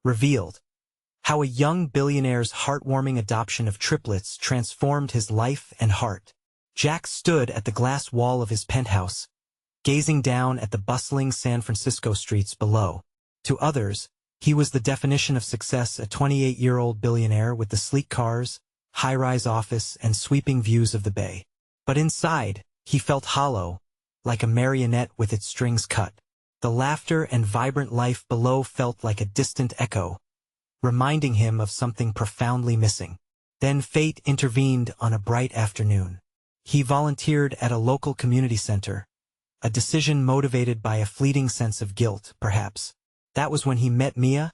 revealed. How a young billionaire's heartwarming adoption of triplets transformed his life and heart. Jack stood at the glass wall of his penthouse, gazing down at the bustling San Francisco streets below. To others, he was the definition of success, a 28-year-old billionaire with the sleek cars, high-rise office, and sweeping views of the bay. But inside, he felt hollow, like a marionette with its strings cut. The laughter and vibrant life below felt like a distant echo, reminding him of something profoundly missing. Then fate intervened on a bright afternoon. He volunteered at a local community center, a decision motivated by a fleeting sense of guilt, perhaps. That was when he met Mia,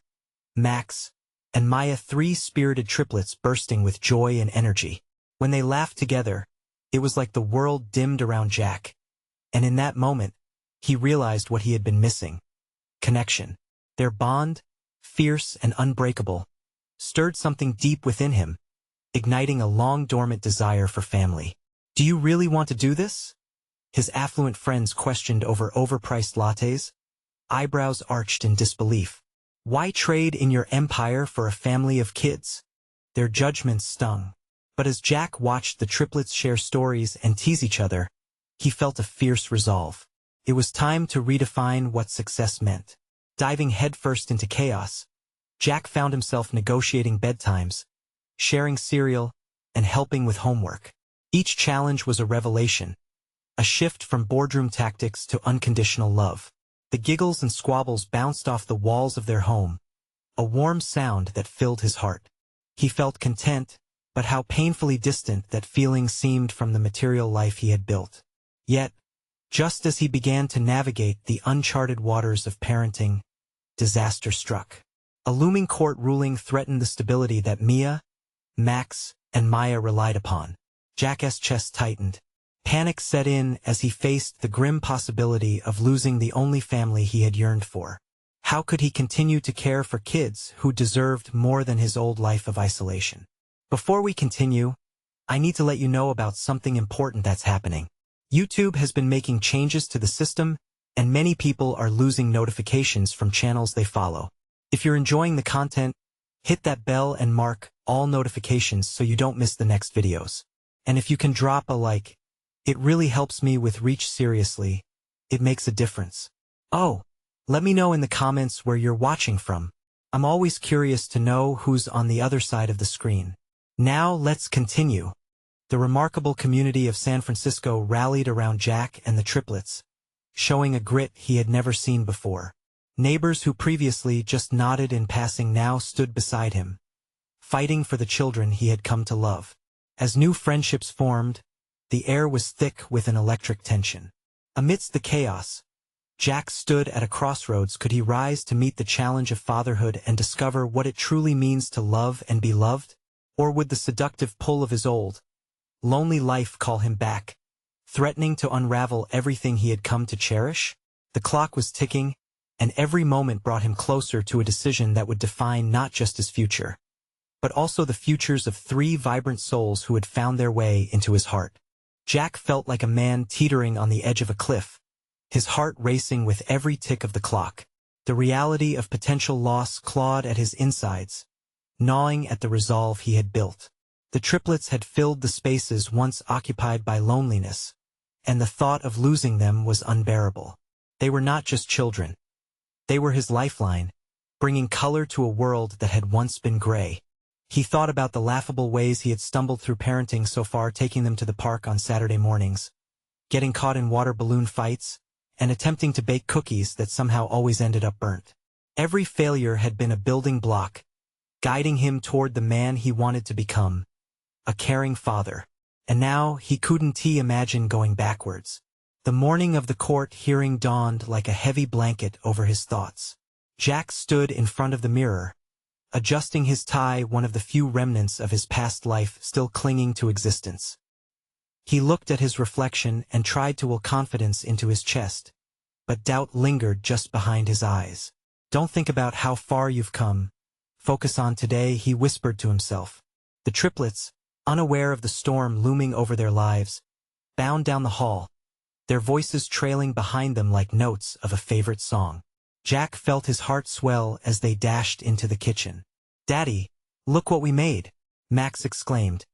Max, and Maya, three spirited triplets bursting with joy and energy. When they laughed together, it was like the world dimmed around Jack. And in that moment, he realized what he had been missing. Connection. Their bond, fierce and unbreakable, stirred something deep within him, igniting a long-dormant desire for family. "Do you really want to do this?" his affluent friends questioned over overpriced lattes, eyebrows arched in disbelief. "Why trade in your empire for a family of kids?" Their judgments stung. But as Jack watched the triplets share stories and tease each other, he felt a fierce resolve. It was time to redefine what success meant. Diving headfirst into chaos, Jack found himself negotiating bedtimes, sharing cereal, and helping with homework. Each challenge was a revelation, a shift from boardroom tactics to unconditional love. The giggles and squabbles bounced off the walls of their home, a warm sound that filled his heart. He felt content, but how painfully distant that feeling seemed from the material life he had built. Yet, just as he began to navigate the uncharted waters of parenting, disaster struck. A looming court ruling threatened the stability that Mia, Max, and Maya relied upon. Jack's chest tightened. Panic set in as he faced the grim possibility of losing the only family he had yearned for. How could he continue to care for kids who deserved more than his old life of isolation? Before we continue, I need to let you know about something important that's happening. YouTube has been making changes to the system, and many people are losing notifications from channels they follow. If you're enjoying the content, hit that bell and mark all notifications so you don't miss the next videos. And if you can drop a like, it really helps me with reach. Seriously, it makes a difference. Oh, let me know in the comments where you're watching from. I'm always curious to know who's on the other side of the screen. Now let's continue. The remarkable community of San Francisco rallied around Jack and the triplets, showing a grit he had never seen before. Neighbors who previously just nodded in passing now stood beside him, fighting for the children he had come to love. As new friendships formed, the air was thick with an electric tension. Amidst the chaos, Jack stood at a crossroads. Could he rise to meet the challenge of fatherhood and discover what it truly means to love and be loved? Or would the seductive pull of his old, lonely life call him back, threatening to unravel everything he had come to cherish? The clock was ticking, and every moment brought him closer to a decision that would define not just his future, but also the futures of three vibrant souls who had found their way into his heart. Jack felt like a man teetering on the edge of a cliff, his heart racing with every tick of the clock. The reality of potential loss clawed at his insides, gnawing at the resolve he had built. The triplets had filled the spaces once occupied by loneliness, and the thought of losing them was unbearable. They were not just children. They were his lifeline, bringing color to a world that had once been gray. He thought about the laughable ways he had stumbled through parenting so far, taking them to the park on Saturday mornings, getting caught in water balloon fights, and attempting to bake cookies that somehow always ended up burnt. Every failure had been a building block, guiding him toward the man he wanted to become, a caring father. And now he couldn't imagine going backwards. The morning of the court hearing dawned like a heavy blanket over his thoughts. Jack stood in front of the mirror, adjusting his tie, one of the few remnants of his past life still clinging to existence. He looked at his reflection and tried to will confidence into his chest, but doubt lingered just behind his eyes. "Don't think about how far you've come. Focus on today," he whispered to himself. The triplets, unaware of the storm looming over their lives, bound down the hall, their voices trailing behind them like notes of a favorite song. Jack felt his heart swell as they dashed into the kitchen. "Daddy, look what we made," Max exclaimed,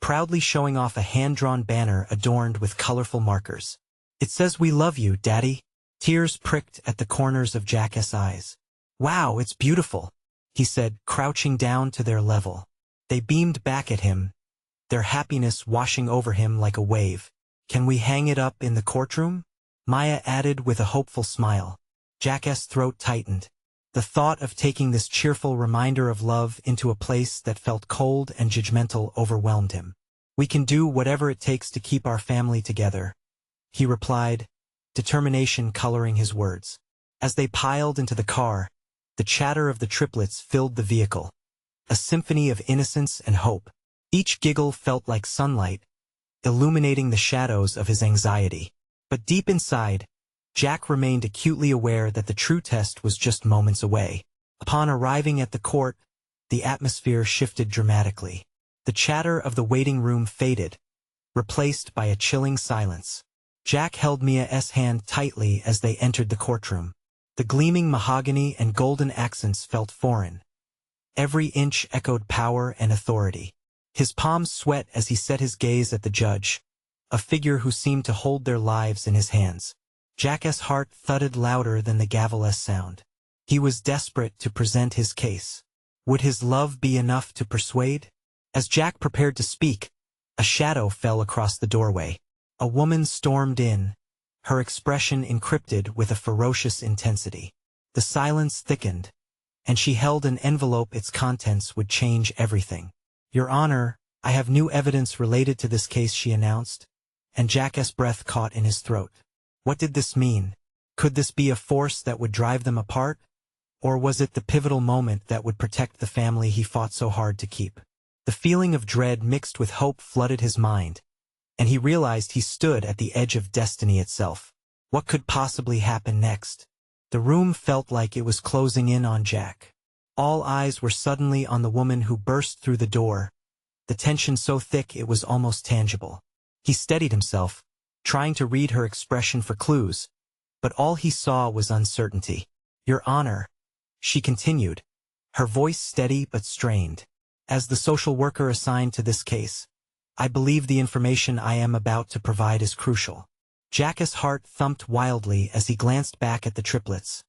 proudly showing off a hand-drawn banner adorned with colorful markers. "It says we love you, Daddy." Tears pricked at the corners of Jack's eyes. "Wow, it's beautiful," he said, crouching down to their level. They beamed back at him, their happiness washing over him like a wave. "Can we hang it up in the courtroom?" Maya added with a hopeful smile. Jack's throat tightened. The thought of taking this cheerful reminder of love into a place that felt cold and judgmental overwhelmed him. "We can do whatever it takes to keep our family together," he replied, determination coloring his words. As they piled into the car, the chatter of the triplets filled the vehicle, a symphony of innocence and hope. Each giggle felt like sunlight, illuminating the shadows of his anxiety. But deep inside, Jack remained acutely aware that the true test was just moments away. Upon arriving at the court, the atmosphere shifted dramatically. The chatter of the waiting room faded, replaced by a chilling silence. Jack held Mia's hand tightly as they entered the courtroom. The gleaming mahogany and golden accents felt foreign. Every inch echoed power and authority. His palms sweat as he set his gaze at the judge, a figure who seemed to hold their lives in his hands. Jack's heart thudded louder than the gavel's sound. He was desperate to present his case. Would his love be enough to persuade? As Jack prepared to speak, a shadow fell across the doorway. A woman stormed in, her expression encrypted with a ferocious intensity. The silence thickened, and she held an envelope its contents would change everything. "Your Honor, I have new evidence related to this case," she announced, and Jack's breath caught in his throat. What did this mean? Could this be a force that would drive them apart? Or was it the pivotal moment that would protect the family he fought so hard to keep? The feeling of dread mixed with hope flooded his mind, and he realized he stood at the edge of destiny itself. What could possibly happen next? The room felt like it was closing in on Jack. All eyes were suddenly on the woman who burst through the door, the tension so thick it was almost tangible. He steadied himself, trying to read her expression for clues, but all he saw was uncertainty. "Your Honor," she continued, her voice steady but strained. "As the social worker assigned to this case, I believe the information I am about to provide is crucial." Jack's heart thumped wildly as he glanced back at the triplets,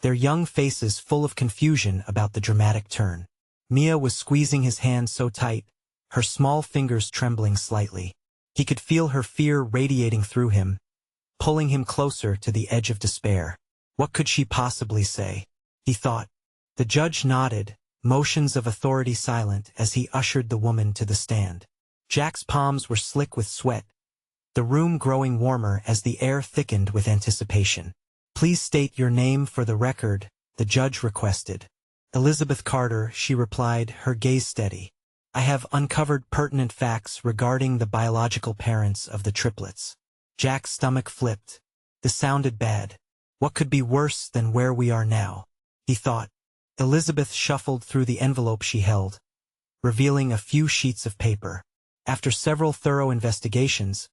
their young faces full of confusion about the dramatic turn. Mia was squeezing his hand so tight, her small fingers trembling slightly. He could feel her fear radiating through him, pulling him closer to the edge of despair. What could she possibly say? He thought. The judge nodded, motions of authority silent as he ushered the woman to the stand. Jack's palms were slick with sweat, the room growing warmer as the air thickened with anticipation. "Please state your name for the record," the judge requested. "Elizabeth Carter," she replied, her gaze steady. "I have uncovered pertinent facts regarding the biological parents of the triplets." Jack's stomach flipped. This sounded bad. What could be worse than where we are now? He thought. Elizabeth shuffled through the envelope she held, revealing a few sheets of paper. "After several thorough investigations,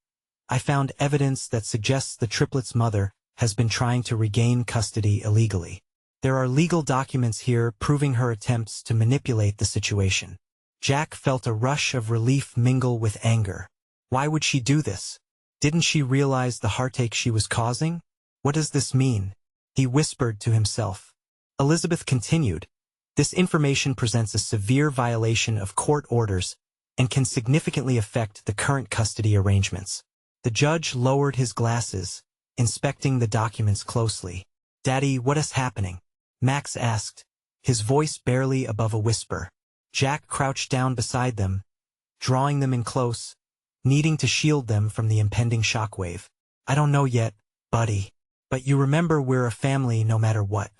I found evidence that suggests the triplets' mother has been trying to regain custody illegally. There are legal documents here proving her attempts to manipulate the situation." Jack felt a rush of relief mingle with anger. Why would she do this? Didn't she realize the heartache she was causing? "What does this mean?" he whispered to himself. Elizabeth continued, "This information presents a severe violation of court orders and can significantly affect the current custody arrangements." The judge lowered his glasses, inspecting the documents closely. "Daddy, what is happening?" Max asked, his voice barely above a whisper. Jack crouched down beside them, drawing them in close, needing to shield them from the impending shockwave. "I don't know yet, buddy. But you remember we're a family no matter what.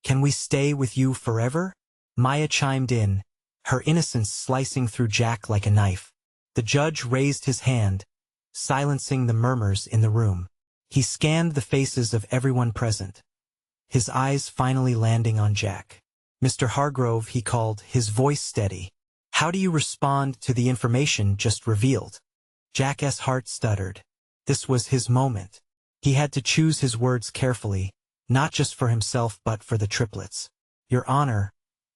Can we stay with you forever?" Maya chimed in, her innocence slicing through Jack like a knife. The judge raised his hand, silencing the murmurs in the room. He scanned the faces of everyone present, his eyes finally landing on Jack. "Mr. Hargrove," he called, his voice steady. "How do you respond to the information just revealed?" Jack's heart stuttered. This was his moment. He had to choose his words carefully, not just for himself but for the triplets. "Your Honor,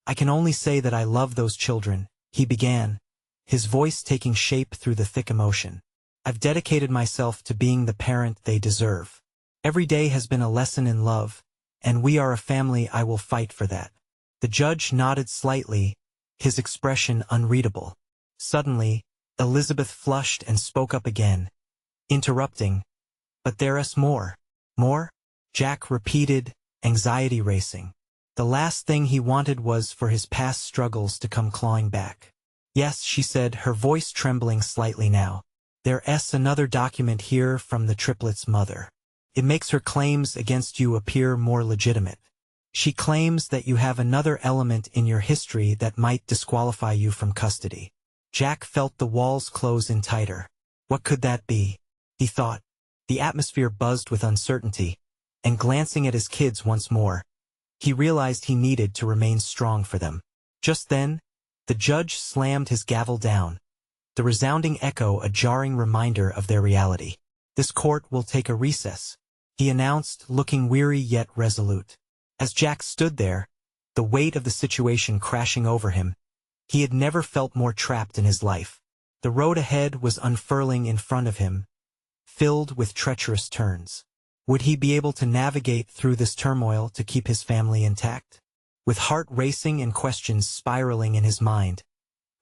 I can only say that I love those children," he began, his voice taking shape through the thick emotion. "I've dedicated myself to being the parent they deserve. Every day has been a lesson in love, and we are a family. I will fight for that." The judge nodded slightly, his expression unreadable. Suddenly, Elizabeth flushed and spoke up again, interrupting. "But there's more." "More?" Jack repeated, anxiety racing. The last thing he wanted was for his past struggles to come clawing back. "Yes," she said, her voice trembling slightly now. "There's another document here from the triplets' mother. It makes her claims against you appear more legitimate. She claims that you have another element in your history that might disqualify you from custody." Jack felt the walls close in tighter. What could that be? He thought. The atmosphere buzzed with uncertainty, and glancing at his kids once more, he realized he needed to remain strong for them. Just then, the judge slammed his gavel down, the resounding echo a jarring reminder of their reality. "This court will take a recess," he announced, looking weary yet resolute. As Jack stood there, the weight of the situation crashing over him, he had never felt more trapped in his life. The road ahead was unfurling in front of him, filled with treacherous turns. Would he be able to navigate through this turmoil to keep his family intact? With heart racing and questions spiraling in his mind,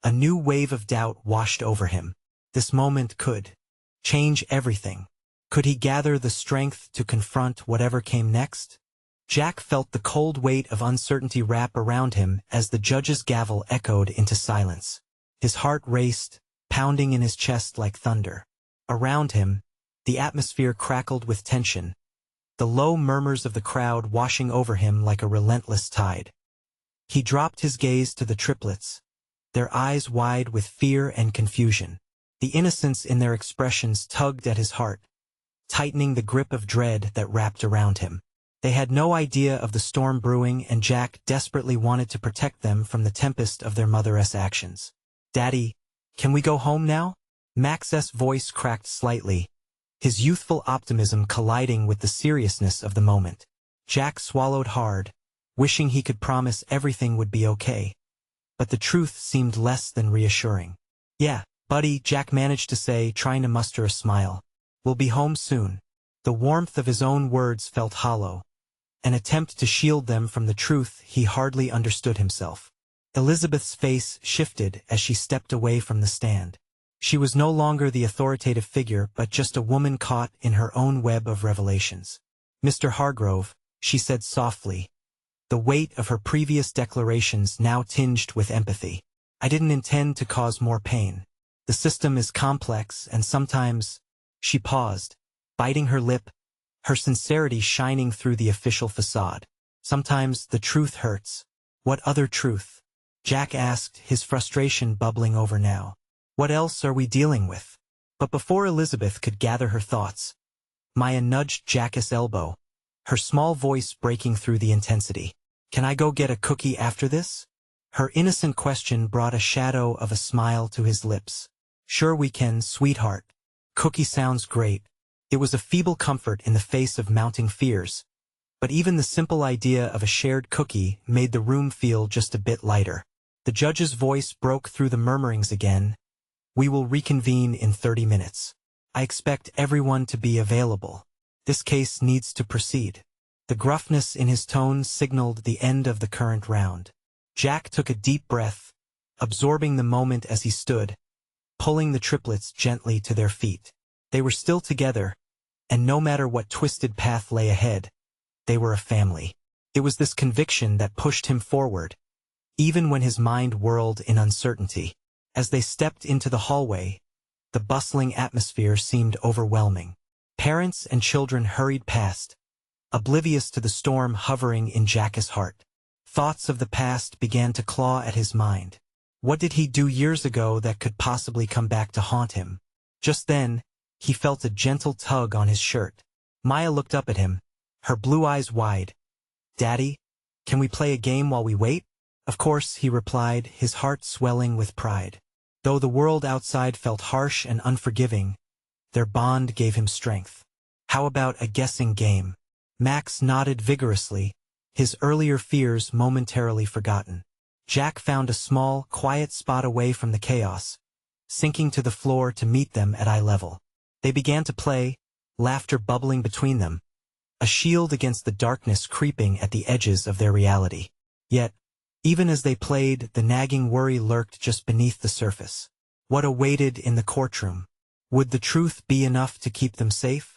a new wave of doubt washed over him. This moment could change everything. Could he gather the strength to confront whatever came next? Jack felt the cold weight of uncertainty wrap around him as the judge's gavel echoed into silence. His heart raced, pounding in his chest like thunder. Around him, the atmosphere crackled with tension, the low murmurs of the crowd washing over him like a relentless tide. He dropped his gaze to the triplets, their eyes wide with fear and confusion. The innocence in their expressions tugged at his heart, tightening the grip of dread that wrapped around him. They had no idea of the storm brewing, and Jack desperately wanted to protect them from the tempest of their mother's actions. "Daddy, can we go home now?" Max's voice cracked slightly, his youthful optimism colliding with the seriousness of the moment. Jack swallowed hard, wishing he could promise everything would be okay. But the truth seemed less than reassuring. "Yeah, buddy," Jack managed to say, trying to muster a smile. "We'll be home soon." The warmth of his own words felt hollow, an attempt to shield them from the truth he hardly understood himself. Elizabeth's face shifted as she stepped away from the stand. She was no longer the authoritative figure but just a woman caught in her own web of revelations. "Mr. Hargrove," she said softly, the weight of her previous declarations now tinged with empathy. "I didn't intend to cause more pain. The system is complex and sometimes—" She paused, biting her lip, her sincerity shining through the official facade. "Sometimes the truth hurts." "What other truth?" Jack asked, his frustration bubbling over now. "What else are we dealing with?" But before Elizabeth could gather her thoughts, Maya nudged Jack's elbow, her small voice breaking through the intensity. "Can I go get a cookie after this?" Her innocent question brought a shadow of a smile to his lips. "Sure we can, sweetheart. Cookie sounds great." It was a feeble comfort in the face of mounting fears, but even the simple idea of a shared cookie made the room feel just a bit lighter. The judge's voice broke through the murmurings again. "We will reconvene in 30 minutes. I expect everyone to be available. This case needs to proceed." The gruffness in his tone signaled the end of the current round. Jack took a deep breath, absorbing the moment as he stood, pulling the triplets gently to their feet. They were still together, and no matter what twisted path lay ahead, they were a family. It was this conviction that pushed him forward, even when his mind whirled in uncertainty. As they stepped into the hallway, the bustling atmosphere seemed overwhelming. Parents and children hurried past, oblivious to the storm hovering in Jack's heart. Thoughts of the past began to claw at his mind. What did he do years ago that could possibly come back to haunt him? Just then, he felt a gentle tug on his shirt. Maya looked up at him, her blue eyes wide. "Daddy, can we play a game while we wait?" "Of course," he replied, his heart swelling with pride. Though the world outside felt harsh and unforgiving, their bond gave him strength. "How about a guessing game?" Max nodded vigorously, his earlier fears momentarily forgotten. Jack found a small, quiet spot away from the chaos, sinking to the floor to meet them at eye level. They began to play, laughter bubbling between them, a shield against the darkness creeping at the edges of their reality. Yet, even as they played, the nagging worry lurked just beneath the surface. What awaited in the courtroom? Would the truth be enough to keep them safe?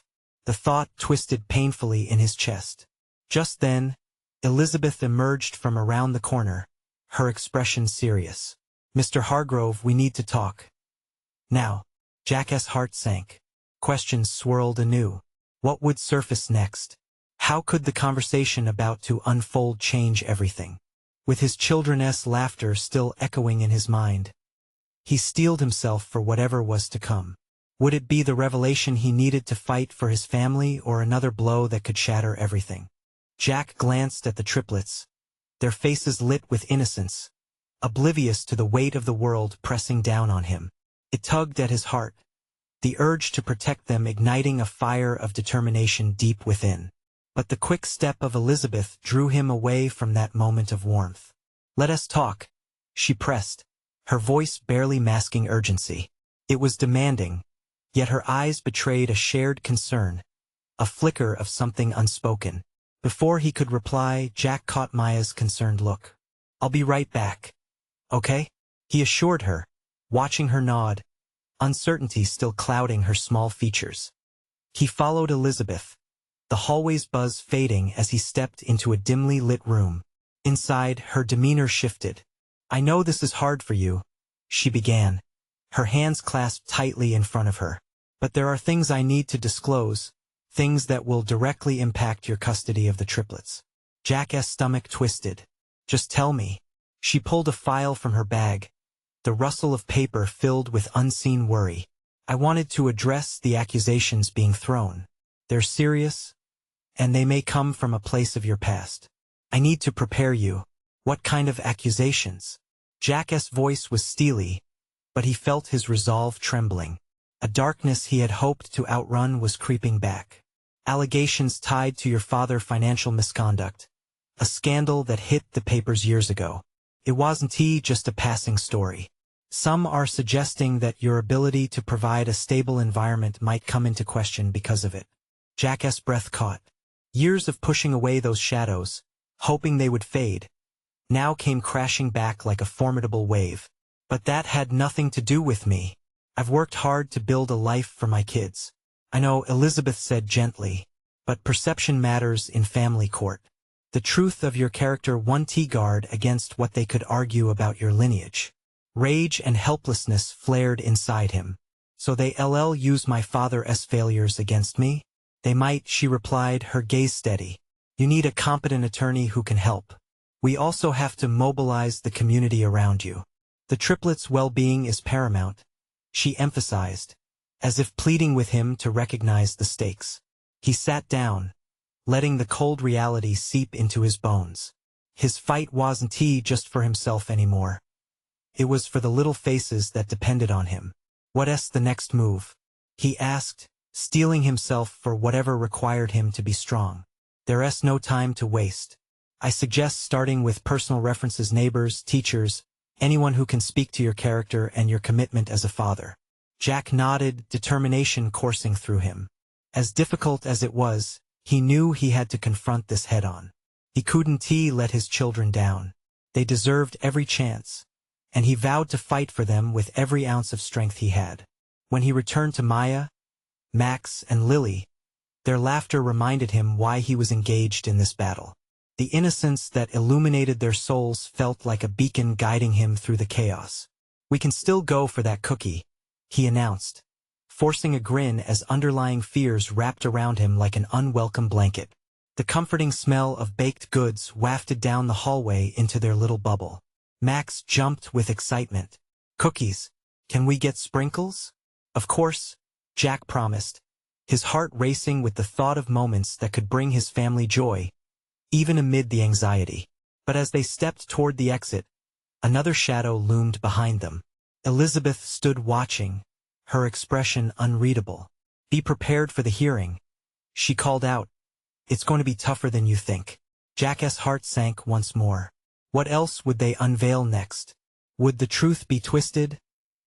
The thought twisted painfully in his chest. Just then, Elizabeth emerged from around the corner, her expression serious. "Mr. Hargrove, we need to talk." Now, Jack's heart sank. Questions swirled anew. What would surface next? How could the conversation about to unfold change everything? With his children's laughter still echoing in his mind, he steeled himself for whatever was to come. Would it be the revelation he needed to fight for his family, or another blow that could shatter everything? Jack glanced at the triplets, their faces lit with innocence, oblivious to the weight of the world pressing down on him. It tugged at his heart, the urge to protect them igniting a fire of determination deep within. But the quick step of Elizabeth drew him away from that moment of warmth. "Let us talk," she pressed, her voice barely masking urgency. It was demanding, yet her eyes betrayed a shared concern, a flicker of something unspoken. Before he could reply, Jack caught Maya's concerned look. "I'll be right back. Okay?" he assured her, watching her nod, uncertainty still clouding her small features. He followed Elizabeth, the hallway's buzz fading as he stepped into a dimly lit room. Inside, her demeanor shifted. "I know this is hard for you," she began, her hands clasped tightly in front of her. "But there are things I need to disclose, things that will directly impact your custody of the triplets." Jack's stomach twisted. "Just tell me." She pulled a file from her bag, the rustle of paper filled with unseen worry. "I wanted to address the accusations being thrown. They're serious, and they may come from a place of your past. I need to prepare you." "What kind of accusations?" Jack's voice was steely, but he felt his resolve trembling. A darkness he had hoped to outrun was creeping back. "Allegations tied to your father's financial misconduct. A scandal that hit the papers years ago. It wasn't just a passing story. Some are suggesting that your ability to provide a stable environment might come into question because of it." Jack's breath caught. Years of pushing away those shadows, hoping they would fade, now came crashing back like a formidable wave. "But that had nothing to do with me. I've worked hard to build a life for my kids." "I know," Elizabeth said gently, "but perception matters in family court. The truth of your character won guard against what they could argue about your lineage." Rage and helplessness flared inside him. "So they'll use my father's failures against me?" "They might," she replied, her gaze steady. "You need a competent attorney who can help. We also have to mobilize the community around you. The triplets' well-being is paramount," she emphasized, as if pleading with him to recognize the stakes. He sat down, letting the cold reality seep into his bones. His fight wasn't just for himself anymore. It was for the little faces that depended on him. "What's the next move?" he asked, steeling himself for whatever required him to be strong. "There's no time to waste. I suggest starting with personal references, neighbors, teachers, anyone who can speak to your character and your commitment as a father." Jack nodded, determination coursing through him. As difficult as it was, he knew he had to confront this head-on. He couldn't let his children down. They deserved every chance, and he vowed to fight for them with every ounce of strength he had. When he returned to Maya, Max, and Lily, their laughter reminded him why he was engaged in this battle. The innocence that illuminated their souls felt like a beacon guiding him through the chaos. "We can still go for that cookie," he announced, forcing a grin as underlying fears wrapped around him like an unwelcome blanket. The comforting smell of baked goods wafted down the hallway into their little bubble. Max jumped with excitement. "Cookies? Can we get sprinkles?" "Of course," Jack promised, his heart racing with the thought of moments that could bring his family joy, even amid the anxiety. But as they stepped toward the exit, another shadow loomed behind them. Elizabeth stood watching, her expression unreadable. "Be prepared for the hearing," she called out, It's going to be tougher than you think. Jack's heart sank once more. What else would they unveil next? Would the truth be twisted?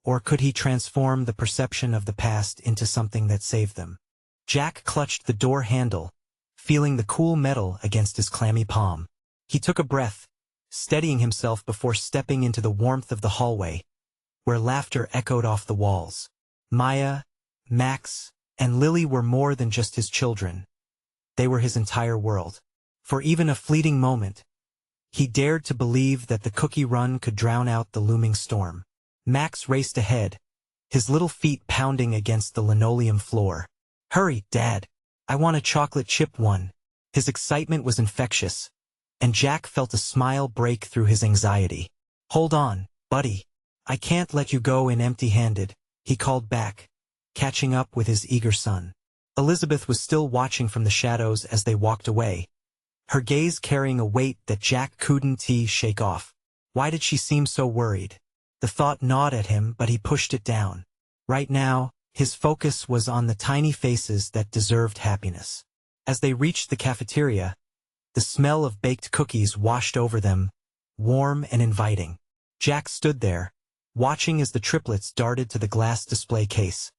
Or could he transform the perception of the past into something that saved them? Jack clutched the door handle, feeling the cool metal against his clammy palm. He took a breath, steadying himself before stepping into the warmth of the hallway, where laughter echoed off the walls. Maya, Max, and Lily were more than just his children. They were his entire world. For even a fleeting moment, he dared to believe that the cookie run could drown out the looming storm. Max raced ahead, his little feet pounding against the linoleum floor. "Hurry, Dad! I want a chocolate chip one." His excitement was infectious, and Jack felt a smile break through his anxiety. "Hold on, buddy. I can't let you go in empty-handed," he called back, catching up with his eager son. Elizabeth was still watching from the shadows as they walked away, her gaze carrying a weight that Jack couldn't shake off. Why did she seem so worried? The thought gnawed at him, but he pushed it down. Right now, his focus was on the tiny faces that deserved happiness. As they reached the cafeteria, the smell of baked cookies washed over them, warm and inviting. Jack stood there, watching as the triplets darted to the glass display case.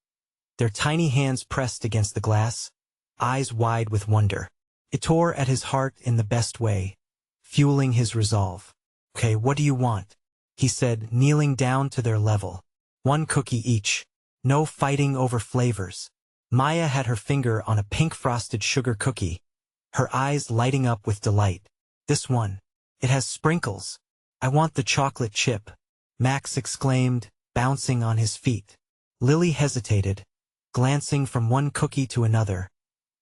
Their tiny hands pressed against the glass, eyes wide with wonder. It tore at his heart in the best way, fueling his resolve. "Okay, what do you want?" he said, kneeling down to their level. "One cookie each. No fighting over flavors." Maya had her finger on a pink frosted sugar cookie, her eyes lighting up with delight. "This one. It has sprinkles. I want the chocolate chip," Max exclaimed, bouncing on his feet. Lily hesitated, glancing from one cookie to another,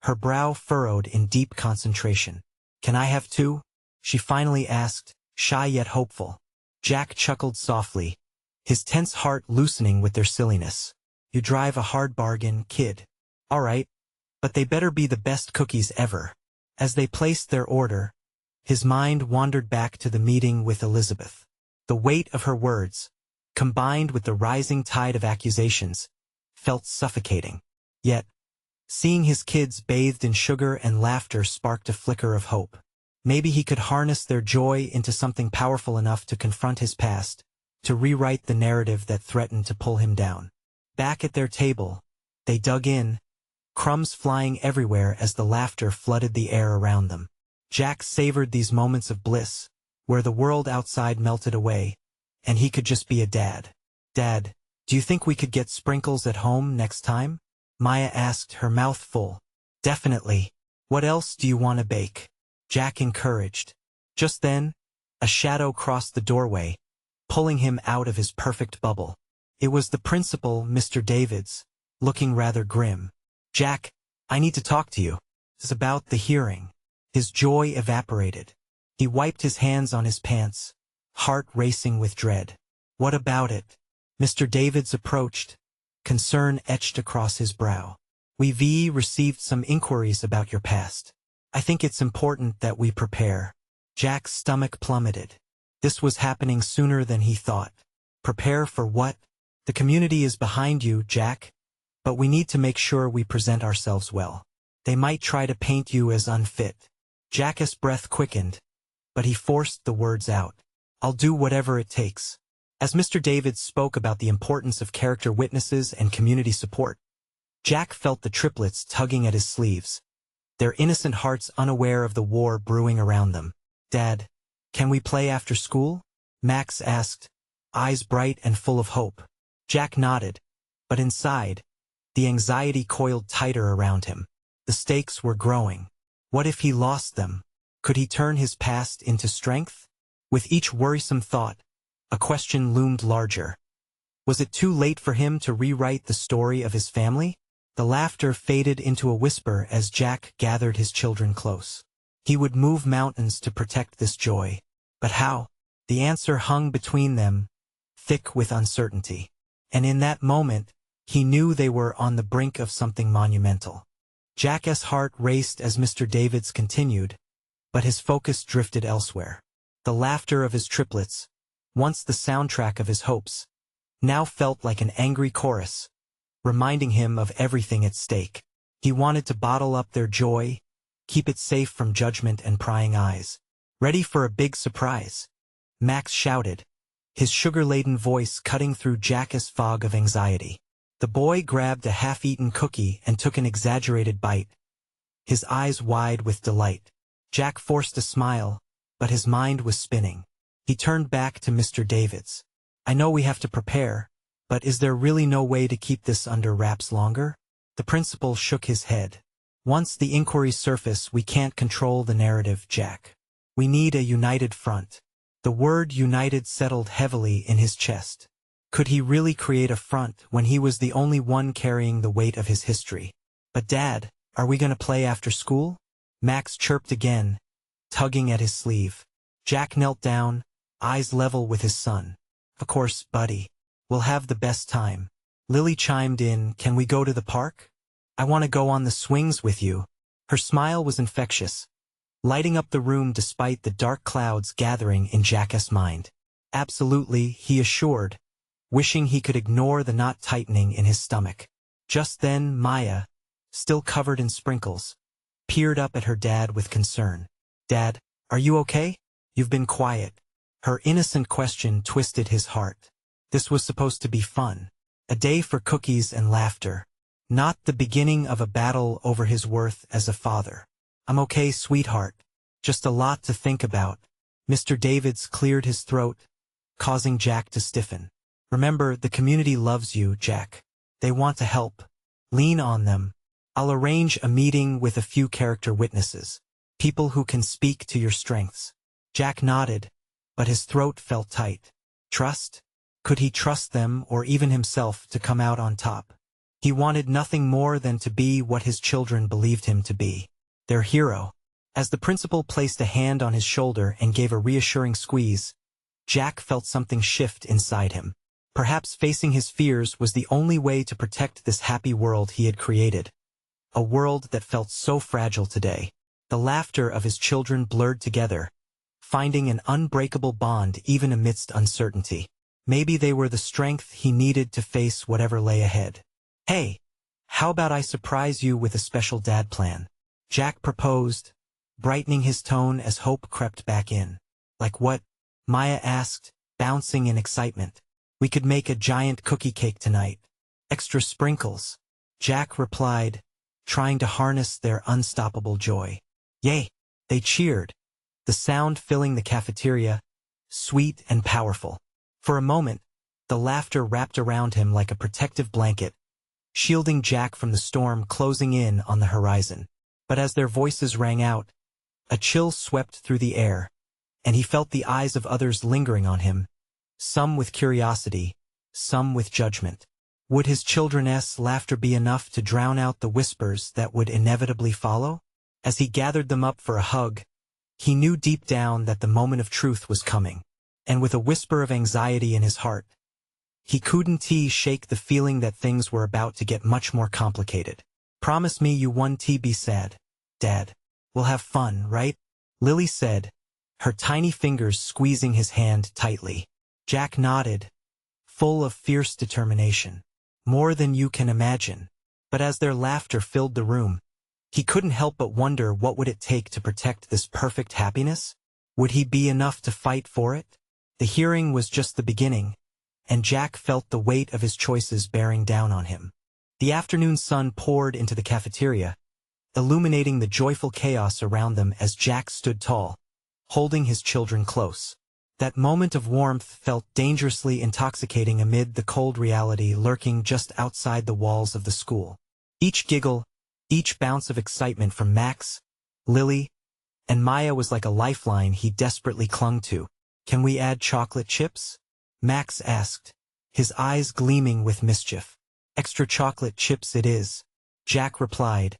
her brow furrowed in deep concentration. "Can I have two?" she finally asked, shy yet hopeful. Jack chuckled softly, his tense heart loosening with their silliness. "You drive a hard bargain, kid." "All right, but they better be the best cookies ever." As they placed their order, his mind wandered back to the meeting with Elizabeth. The weight of her words, combined with the rising tide of accusations, felt suffocating. Yet, seeing his kids bathed in sugar and laughter sparked a flicker of hope. Maybe he could harness their joy into something powerful enough to confront his past, to rewrite the narrative that threatened to pull him down. Back at their table, they dug in, crumbs flying everywhere as the laughter flooded the air around them. Jack savored these moments of bliss, where the world outside melted away, and he could just be a dad. "Dad, do you think we could get sprinkles at home next time?" Maya asked, her mouth full. "Definitely. What else do you want to bake?" Jack encouraged. Just then, a shadow crossed the doorway, pulling him out of his perfect bubble. It was the principal, Mr. Davids, looking rather grim. "Jack, I need to talk to you. It's about the hearing." His joy evaporated. He wiped his hands on his pants, heart racing with dread. "What about it?" Mr. Davids approached, concern etched across his brow. "We've received some inquiries about your past. I think it's important that we prepare." Jack's stomach plummeted. This was happening sooner than he thought. "Prepare for what?" "The community is behind you, Jack. But we need to make sure we present ourselves well. They might try to paint you as unfit." Jack's breath quickened, but he forced the words out. "I'll do whatever it takes." As Mr. Davids spoke about the importance of character witnesses and community support, Jack felt the triplets tugging at his sleeves, their innocent hearts unaware of the war brewing around them. "Dad, can we play after school?" Max asked, eyes bright and full of hope. Jack nodded, but inside, the anxiety coiled tighter around him. The stakes were growing. What if he lost them? Could he turn his past into strength? With each worrisome thought, a question loomed larger. Was it too late for him to rewrite the story of his family? The laughter faded into a whisper as Jack gathered his children close. He would move mountains to protect this joy. But how? The answer hung between them, thick with uncertainty. And in that moment, he knew they were on the brink of something monumental. Jack's heart raced as Mr. Davids continued, but his focus drifted elsewhere. The laughter of his triplets, once the soundtrack of his hopes, now felt like an angry chorus, reminding him of everything at stake. He wanted to bottle up their joy, Keep it safe from judgment and prying eyes. Ready for a big surprise? Max shouted, his sugar-laden voice cutting through Jack's fog of anxiety. The boy grabbed a half-eaten cookie and took an exaggerated bite, his eyes wide with delight. Jack forced a smile, but his mind was spinning. He turned back to Mr. Davids. I know we have to prepare, but is there really no way to keep this under wraps longer? The principal shook his head. Once the inquiries surface, we can't control the narrative, Jack. We need a united front. The word united settled heavily in his chest. Could he really create a front when he was the only one carrying the weight of his history? But Dad, are we gonna play after school? Max chirped again, tugging at his sleeve. Jack knelt down, eyes level with his son. Of course, buddy. We'll have the best time. Lily chimed in, can we go to the park? I want to go on the swings with you. Her smile was infectious, lighting up the room despite the dark clouds gathering in Jack's mind. Absolutely, he assured, wishing he could ignore the knot tightening in his stomach. Just then, Maya, still covered in sprinkles, peered up at her dad with concern. Dad, are you okay? You've been quiet. Her innocent question twisted his heart. This was supposed to be fun. A day for cookies and laughter. Not the beginning of a battle over his worth as a father. I'm okay, sweetheart. Just a lot to think about. Mr. Davids cleared his throat, causing Jack to stiffen. Remember, the community loves you, Jack. They want to help. Lean on them. I'll arrange a meeting with a few character witnesses. People who can speak to your strengths. Jack nodded, but his throat felt tight. Trust? Could he trust them or even himself to come out on top? He wanted nothing more than to be what his children believed him to be. Their hero. As the principal placed a hand on his shoulder and gave a reassuring squeeze, Jack felt something shift inside him. Perhaps facing his fears was the only way to protect this happy world he had created. A world that felt so fragile today. The laughter of his children blurred together, finding an unbreakable bond even amidst uncertainty. Maybe they were the strength he needed to face whatever lay ahead. Hey, how about I surprise you with a special dad plan? Jack proposed, brightening his tone as hope crept back in. Like what? Maya asked, bouncing in excitement. We could make a giant cookie cake tonight. Extra sprinkles. Jack replied, trying to harness their unstoppable joy. Yay! They cheered, the sound filling the cafeteria, sweet and powerful. For a moment, the laughter wrapped around him like a protective blanket, shielding Jack from the storm closing in on the horizon. But as their voices rang out, a chill swept through the air, and he felt the eyes of others lingering on him, some with curiosity, some with judgment. Would his children's laughter be enough to drown out the whispers that would inevitably follow? As he gathered them up for a hug, he knew deep down that the moment of truth was coming, and with a whisper of anxiety in his heart, he couldn't shake the feeling that things were about to get much more complicated. Promise me you won't be sad, Dad. We'll have fun, right? Lily said, her tiny fingers squeezing his hand tightly. Jack nodded, full of fierce determination. More than you can imagine. But as their laughter filled the room, he couldn't help but wonder what would it take to protect this perfect happiness? Would he be enough to fight for it? The hearing was just the beginning, and Jack felt the weight of his choices bearing down on him. The afternoon sun poured into the cafeteria, illuminating the joyful chaos around them as Jack stood tall, holding his children close. That moment of warmth felt dangerously intoxicating amid the cold reality lurking just outside the walls of the school. Each giggle, each bounce of excitement from Max, Lily, and Maya was like a lifeline he desperately clung to. Can we add chocolate chips? Max asked, his eyes gleaming with mischief. Extra chocolate chips it is, Jack replied,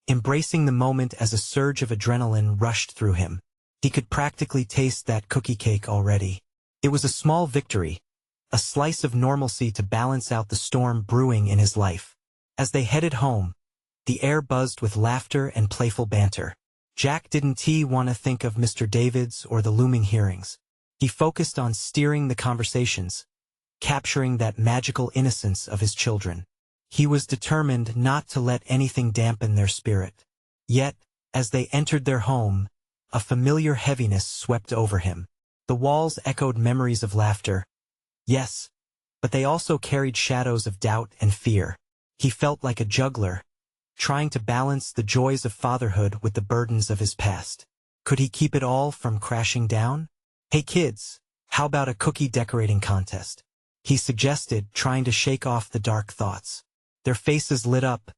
embracing the moment as a surge of adrenaline rushed through him. He could practically taste that cookie cake already. It was a small victory, a slice of normalcy to balance out the storm brewing in his life. As they headed home, the air buzzed with laughter and playful banter. Jack didn't want to think of Mr. Davids or the looming hearings. He focused on steering the conversations, capturing that magical innocence of his children. He was determined not to let anything dampen their spirit. Yet, As they entered their home, a familiar heaviness swept over him. The walls echoed memories of laughter. Yes, but they also carried shadows of doubt and fear. He felt like a juggler, trying to balance the joys of fatherhood with the burdens of his past. Could he keep it all from crashing down? "Hey kids, how about a cookie decorating contest?" he suggested, trying to shake off the dark thoughts. Their faces lit up,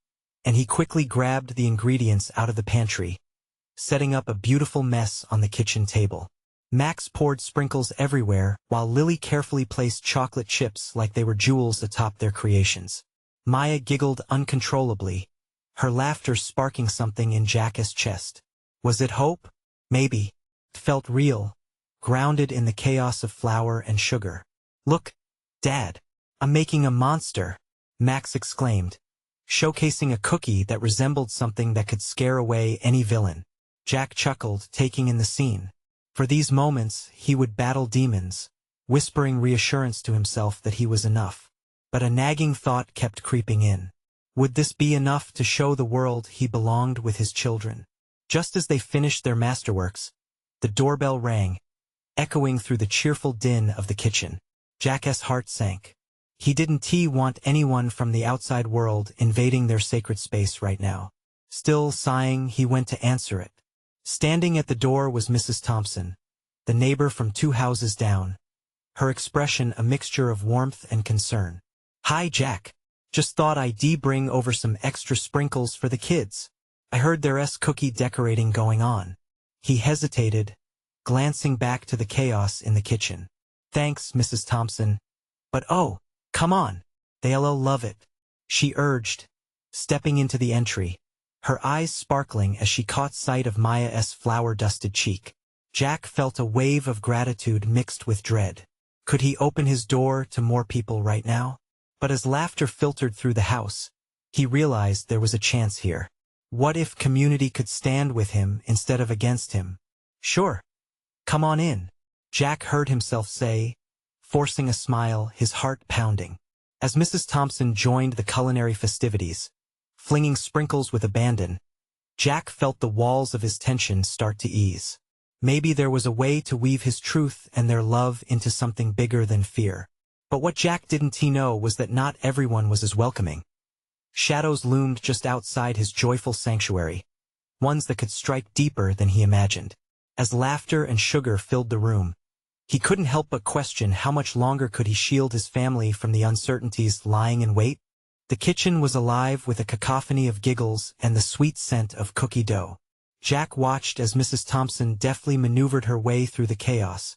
and he quickly grabbed the ingredients out of the pantry, setting up a beautiful mess on the kitchen table. Max poured sprinkles everywhere, while Lily carefully placed chocolate chips like they were jewels atop their creations. Maya giggled uncontrollably, her laughter sparking something in Jack's chest. Was it hope? Maybe. It felt real, grounded in the chaos of flour and sugar. "Look, Dad, I'm making a monster," Max exclaimed, showcasing a cookie that resembled something that could scare away any villain. Jack chuckled, taking in the scene. For these moments, he would battle demons, whispering reassurance to himself that he was enough. But a nagging thought kept creeping in. Would this be enough to show the world he belonged with his children? Just as they finished their masterworks, the doorbell rang, echoing through the cheerful din of the kitchen. Jack's heart sank. He didn't want anyone from the outside world invading their sacred space right now. Still sighing, he went to answer it. Standing at the door was Mrs. Thompson, the neighbor from 2 houses down, her expression a mixture of warmth and concern. "Hi, Jack. Just thought I'd bring over some extra sprinkles for the kids. I heard there's cookie decorating going on." He hesitated, glancing back to the chaos in the kitchen. "Thanks, Mrs. Thompson. But oh, come on. They'll love it," she urged, stepping into the entry, her eyes sparkling as she caught sight of Maya's flour-dusted cheek. Jack felt a wave of gratitude mixed with dread. Could he open his door to more people right now? But as laughter filtered through the house, he realized there was a chance here. What if community could stand with him instead of against him? "Sure. Come on in," Jack heard himself say, forcing a smile, his heart pounding. As Mrs. Thompson joined the culinary festivities, flinging sprinkles with abandon, Jack felt the walls of his tension start to ease. Maybe there was a way to weave his truth and their love into something bigger than fear. But what Jack didn't know was that not everyone was as welcoming. Shadows loomed just outside his joyful sanctuary, ones that could strike deeper than he imagined. As laughter and sugar filled the room, he couldn't help but question how much longer could he shield his family from the uncertainties lying in wait. The kitchen was alive with a cacophony of giggles and the sweet scent of cookie dough. Jack watched as Mrs. Thompson deftly maneuvered her way through the chaos,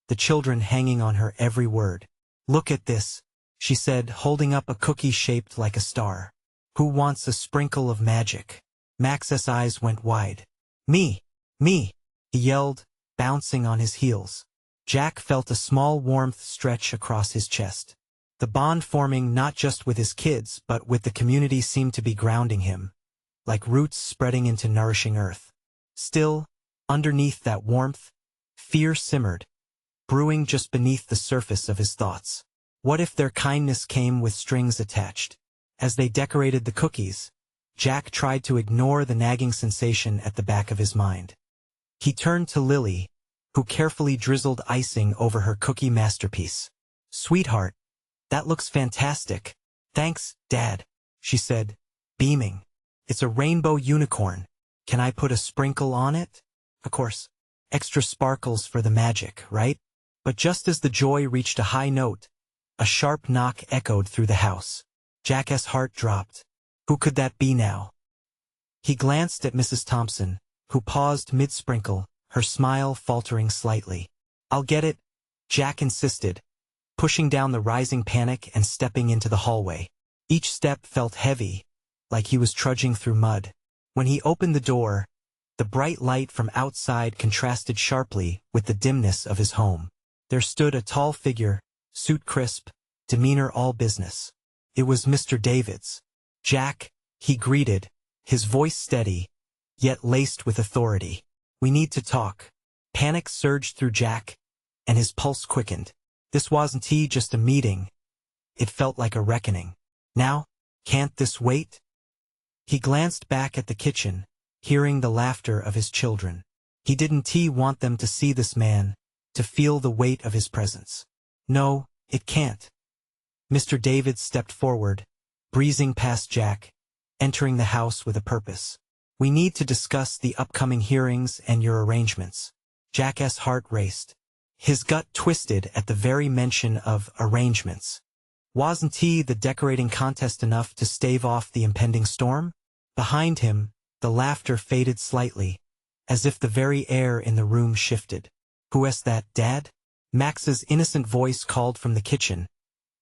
the children hanging on her every word. "Look at this," she said, holding up a cookie shaped like a star. "Who wants a sprinkle of magic?" Max's eyes went wide. Me, he yelled, bouncing on his heels. Jack felt a small warmth stretch across his chest. The bond forming not just with his kids but with the community seemed to be grounding him, like roots spreading into nourishing earth. Still, underneath that warmth, fear simmered, brewing just beneath the surface of his thoughts. What if their kindness came with strings attached? As they decorated the cookies, Jack tried to ignore the nagging sensation at the back of his mind. He turned to Lily, who carefully drizzled icing over her cookie masterpiece. "Sweetheart, that looks fantastic." "Thanks, Dad," she said, beaming. "It's a rainbow unicorn. Can I put a sprinkle on it?" "Of course. Extra sparkles for the magic, right?" But just as the joy reached a high note, a sharp knock echoed through the house. Jack's heart dropped. Who could that be now? He glanced at Mrs. Thompson, who paused mid-sprinkle, her smile faltering slightly. "I'll get it," Jack insisted, pushing down the rising panic and stepping into the hallway. Each step felt heavy, like he was trudging through mud. When he opened the door, the bright light from outside contrasted sharply with the dimness of his home. There stood a tall figure, suit crisp, demeanor all business. It was Mr. Davids. "Jack," he greeted, his voice steady, yet laced with authority. "We need to talk." Panic surged through Jack, and his pulse quickened. This wasn't just a meeting. It felt like a reckoning. "Now? Can't this wait?" He glanced back at the kitchen, hearing the laughter of his children. He didn't want them to see this man, to feel the weight of his presence. No, it can't. Mr. David stepped forward, breezing past Jack, entering the house with a purpose. We need to discuss the upcoming hearings and your arrangements. Jack's heart raced. His gut twisted at the very mention of arrangements. Wasn't the decorating contest enough to stave off the impending storm? Behind him, the laughter faded slightly, as if the very air in the room shifted. "Who's that, Dad?" Max's innocent voice called from the kitchen,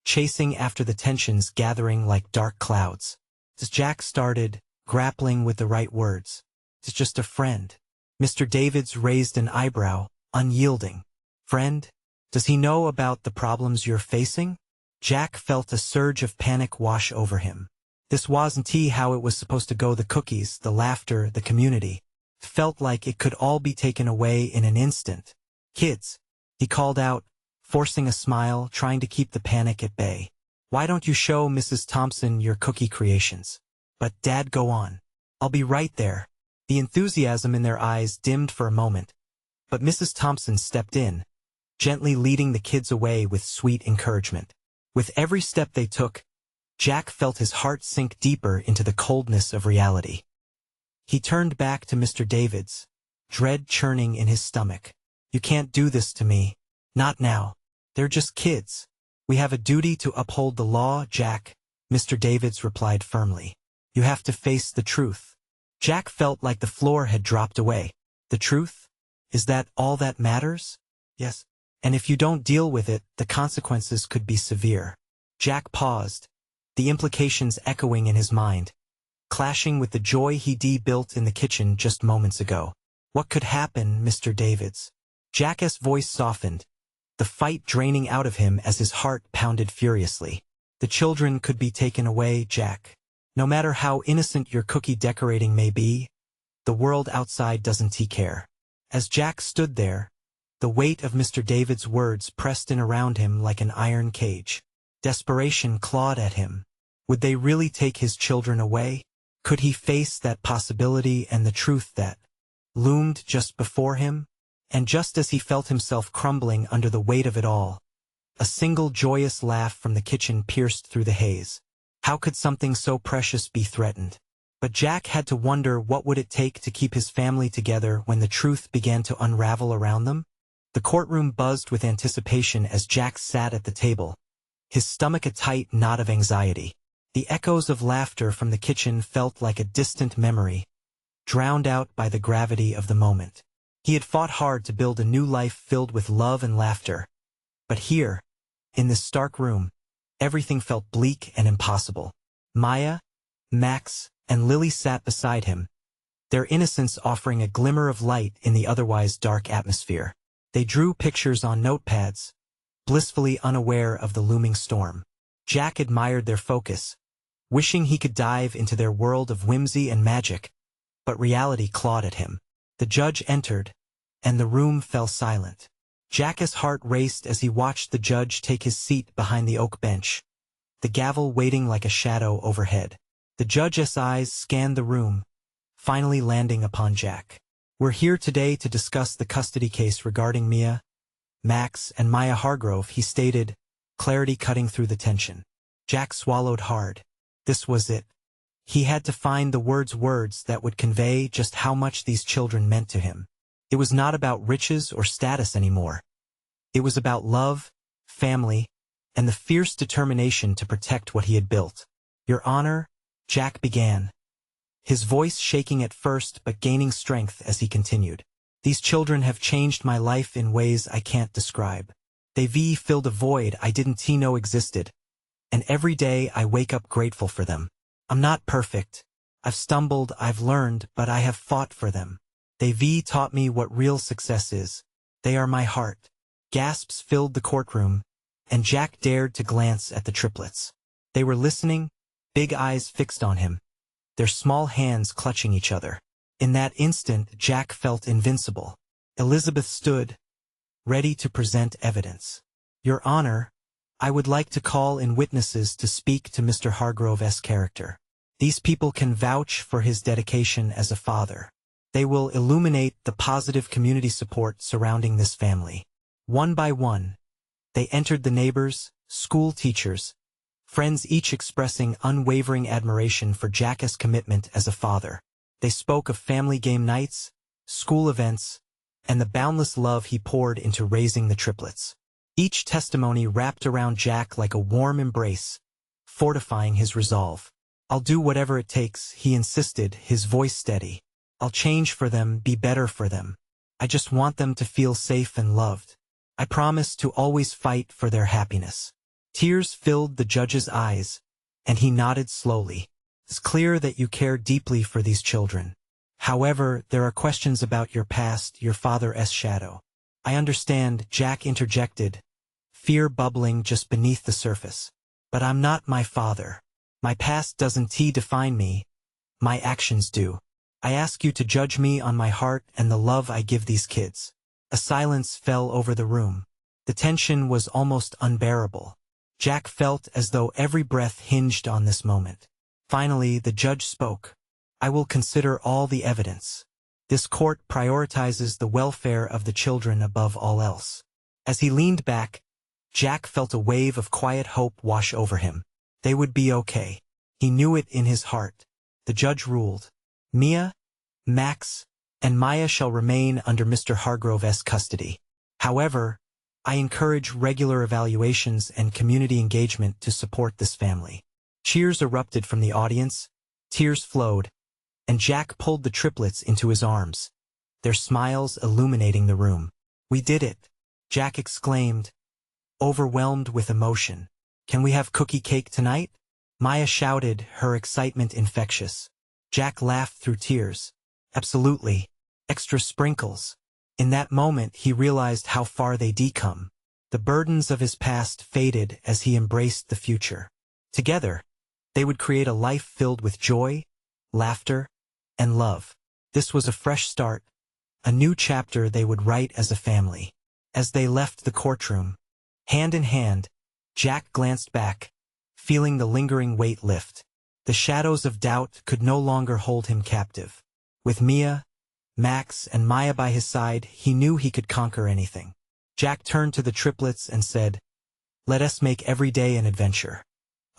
chasing after the tensions gathering like dark clouds. As Jack started, grappling with the right words. "It's just a friend." Mr. Davids raised an eyebrow, unyielding. "Friend? Does he know about the problems you're facing?" Jack felt a surge of panic wash over him. This wasn't how it was supposed to go. The cookies, the laughter, the community. Felt like it could all be taken away in an instant. "Kids," he called out, forcing a smile, trying to keep the panic at bay. "Why don't you show Mrs. Thompson your cookie creations?" "But Dad, go on. I'll be right there." The enthusiasm in their eyes dimmed for a moment, but Mrs. Thompson stepped in, gently leading the kids away with sweet encouragement. With every step they took, Jack felt his heart sink deeper into the coldness of reality. He turned back to Mr. Davids, dread churning in his stomach. "You can't do this to me. Not now. They're just kids. We have a duty to uphold the law, Jack," Mr. Davids replied firmly. "You have to face the truth." Jack felt like the floor had dropped away. "The truth? Is that all that matters?" "Yes. And if you don't deal with it, the consequences could be severe." Jack paused, the implications echoing in his mind, clashing with the joy he'd built in the kitchen just moments ago. "What could happen, Mr. Davids?" Jack's voice softened, the fight draining out of him as his heart pounded furiously. "The children could be taken away, Jack. No matter how innocent your cookie decorating may be, the world outside doesn't care." As Jack stood there, the weight of Mr. David's words pressed in around him like an iron cage. Desperation clawed at him. Would they really take his children away? Could he face that possibility and the truth that loomed just before him? And just as he felt himself crumbling under the weight of it all, a single joyous laugh from the kitchen pierced through the haze. How could something so precious be threatened? But Jack had to wonder, what would it take to keep his family together when the truth began to unravel around them? The courtroom buzzed with anticipation as Jack sat at the table, his stomach a tight knot of anxiety. The echoes of laughter from the kitchen felt like a distant memory, drowned out by the gravity of the moment. He had fought hard to build a new life filled with love and laughter. But here, in this stark room, everything felt bleak and impossible. Maya, Max, and Lily sat beside him, their innocence offering a glimmer of light in the otherwise dark atmosphere. They drew pictures on notepads, blissfully unaware of the looming storm. Jack admired their focus, wishing he could dive into their world of whimsy and magic, but reality clawed at him. The judge entered, and the room fell silent. Jack's heart raced as he watched the judge take his seat behind the oak bench, the gavel waiting like a shadow overhead. The judge's eyes scanned the room, finally landing upon Jack. "We're here today to discuss the custody case regarding Mia, Max, and Maya Hargrove," he stated, clarity cutting through the tension. Jack swallowed hard. This was it. He had to find the words that would convey just how much these children meant to him. It was not about riches or status anymore. It was about love, family, and the fierce determination to protect what he had built. "Your Honor," Jack began, his voice shaking at first but gaining strength as he continued. "These children have changed my life in ways I can't describe. They've filled a void I didn't know existed, and every day I wake up grateful for them. I'm not perfect. I've stumbled, I've learned, but I have fought for them. They've taught me what real success is. They are my heart." Gasps filled the courtroom, and Jack dared to glance at the triplets. They were listening, big eyes fixed on him, their small hands clutching each other. In that instant, Jack felt invincible. Elizabeth stood, ready to present evidence. "Your Honor, I would like to call in witnesses to speak to Mr. Hargrove's character." These people can vouch for his dedication as a father. They will illuminate the positive community support surrounding this family. One by one, they entered the neighbors, school teachers, friends, each expressing unwavering admiration for Jack's commitment as a father. They spoke of family game nights, school events, and the boundless love he poured into raising the triplets. Each testimony wrapped around Jack like a warm embrace, fortifying his resolve. "I'll do whatever it takes," he insisted, his voice steady. "I'll change for them, be better for them. I just want them to feel safe and loved. I promise to always fight for their happiness." Tears filled the judge's eyes, and he nodded slowly. "It's clear that you care deeply for these children. However, there are questions about your past, your father's shadow." "I understand," Jack interjected, fear bubbling just beneath the surface. "But I'm not my father. My past doesn't define me. My actions do. I ask you to judge me on my heart and the love I give these kids." A silence fell over the room. The tension was almost unbearable. Jack felt as though every breath hinged on this moment. Finally, the judge spoke. "I will consider all the evidence. This court prioritizes the welfare of the children above all else." As he leaned back, Jack felt a wave of quiet hope wash over him. They would be okay. He knew it in his heart. The judge ruled, "Mia, Max, and Maya shall remain under Mr. Hargrove's custody. However, I encourage regular evaluations and community engagement to support this family." Cheers erupted from the audience, tears flowed, and Jack pulled the triplets into his arms, their smiles illuminating the room. "We did it," Jack exclaimed, overwhelmed with emotion. "Can we have cookie cake tonight?" Maya shouted, her excitement infectious. Jack laughed through tears. "Absolutely. Extra sprinkles." In that moment he realized how far they'd come. The burdens of his past faded as he embraced the future. Together, they would create a life filled with joy, laughter, and love. This was a fresh start, a new chapter they would write as a family. As they left the courtroom, hand in hand, Jack glanced back, feeling the lingering weight lift. The shadows of doubt could no longer hold him captive. With Mia, Max, and Maya by his side, he knew he could conquer anything. Jack turned to the triplets and said, "Let us make every day an adventure.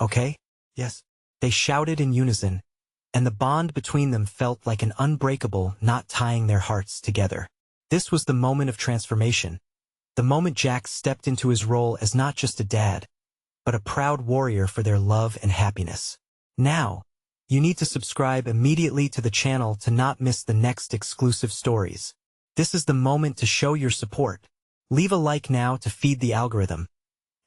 Okay?" "Yes." They shouted in unison, and the bond between them felt like an unbreakable knot tying their hearts together. This was the moment of transformation, the moment Jack stepped into his role as not just a dad, but a proud warrior for their love and happiness. Now, you need to subscribe immediately to the channel to not miss the next exclusive stories. This is the moment to show your support. Leave a like now to feed the algorithm,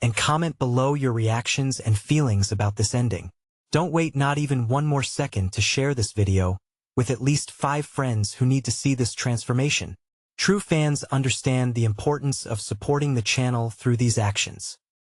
and comment below your reactions and feelings about this ending. Don't wait not even one more second to share this video with at least 5 friends who need to see this transformation. True fans understand the importance of supporting the channel through these actions.